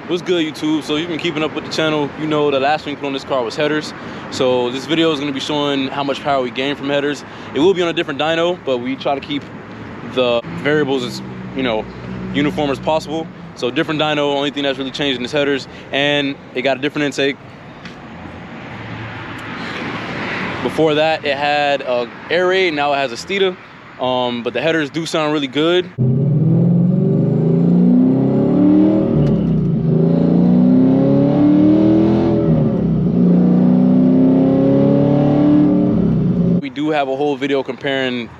What's good, YouTube? So you've been keeping up with the channel. You know the last thing we put on this car was headers. So this video is going to be showing how much power we gain from headers. It will be on a different dyno, but we try to keep the variables as, you know, uniform as possible. So different dyno, only thing that's really changing is headers, and it got a different intake. Before that, it had a air raid, now it has a Steeda. But the headers do sound really good. We do have a whole video comparing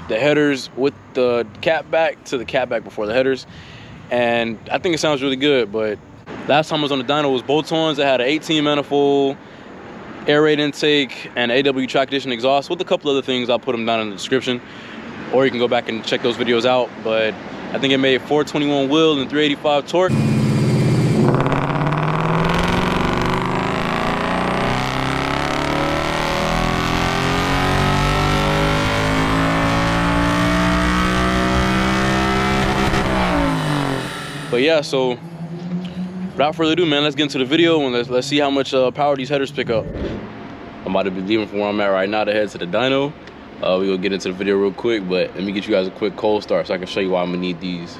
the headers with the catback to the catback before the headers, and I think it sounds really good. But last time I was on the dyno was bolt-ons. It had an 18 manifold, air raid intake, and AW track condition exhaust with a couple other things. I'll put them down in the description, or you can go back and check those videos out. But I think it made 421 wheel and 385 torque. But yeah, so without further ado, man, let's get into the video and let's see how much power these headers pick up. I'm about to be leaving from where I'm at right now to head to the dyno. We will get into the video real quick, but let me get you guys a quick cold start so I can show you why I'm gonna need these.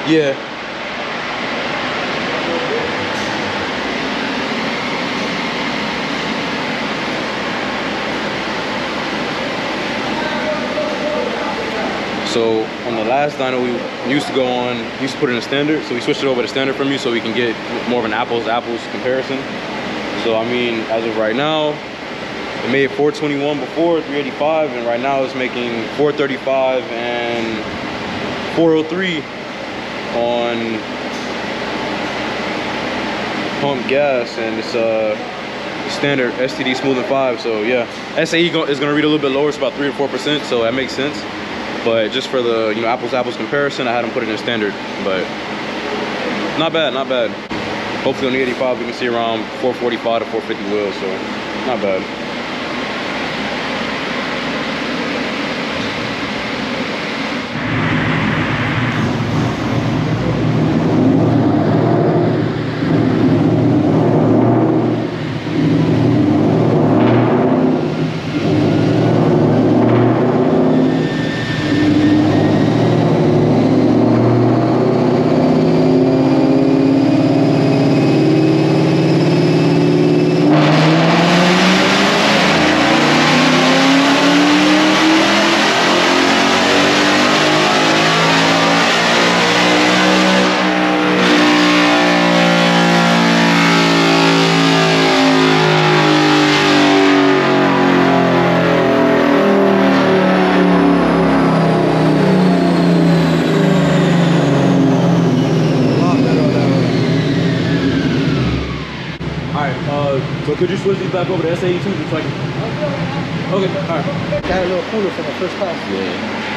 Yeah. So on the last dyno we used to put in a standard, so we switched it over to standard from you so we can get more of an apples to apples comparison. So I mean, as of right now, it made 421 before, 385, and right now it's making 435 and 403 on pump gas, and it's standard STD smooth and 5. So yeah, SAE is gonna read a little bit lower, it's about 3 or 4%, so that makes sense. But just for the, you know, apples to apples comparison, I had them put it in standard, but not bad, not bad. Hopefully on the 85 we can see around 445 to 450 wheels, so not bad. So could you switch these back over to SAE too, just like? Okay, all right. Got a little cooler from the first class. Yeah.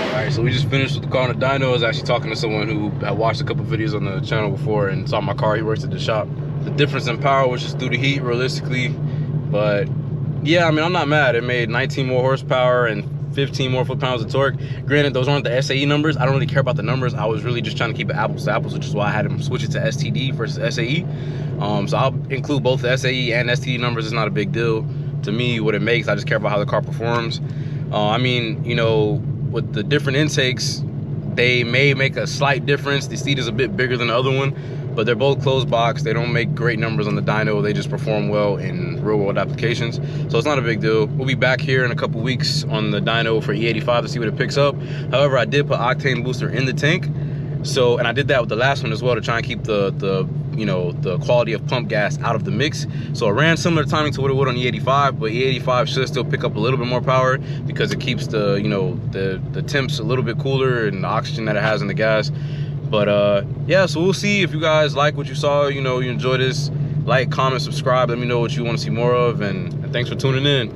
All right, so we just finished with the car on the dyno. I was actually talking to someone who had watched a couple videos on the channel before and saw my car. He works at the shop. The difference in power was just through the heat, realistically. But yeah, I mean, I'm not mad. It made 19 more horsepower and 15 more foot-pounds of torque. Granted, those aren't the SAE numbers. I don't really care about the numbers. I was really just trying to keep it apples to apples, which is why I had him switch it to STD versus SAE. So I'll include both the SAE and STD numbers. It's not a big deal to me what it makes. I just care about how the car performs. I mean, you know, with the different intakes, they may make a slight difference. The Steeda's a bit bigger than the other one, but they're both closed box. They don't make great numbers on the dyno. They just perform well in real world applications. So it's not a big deal. We'll be back here in a couple weeks on the dyno for E85 to see what it picks up. However, I did put octane booster in the tank. So, and I did that with the last one as well to try and keep the you know, the quality of pump gas out of the mix. So it ran similar timing to what it would on E85, but E85 should still pick up a little bit more power because it keeps the, you know, the temps a little bit cooler and the oxygen that it has in the gas. But yeah, so we'll see if you guys like what you saw, you know, you enjoy this. Like, comment, subscribe, let me know what you want to see more of, and thanks for tuning in.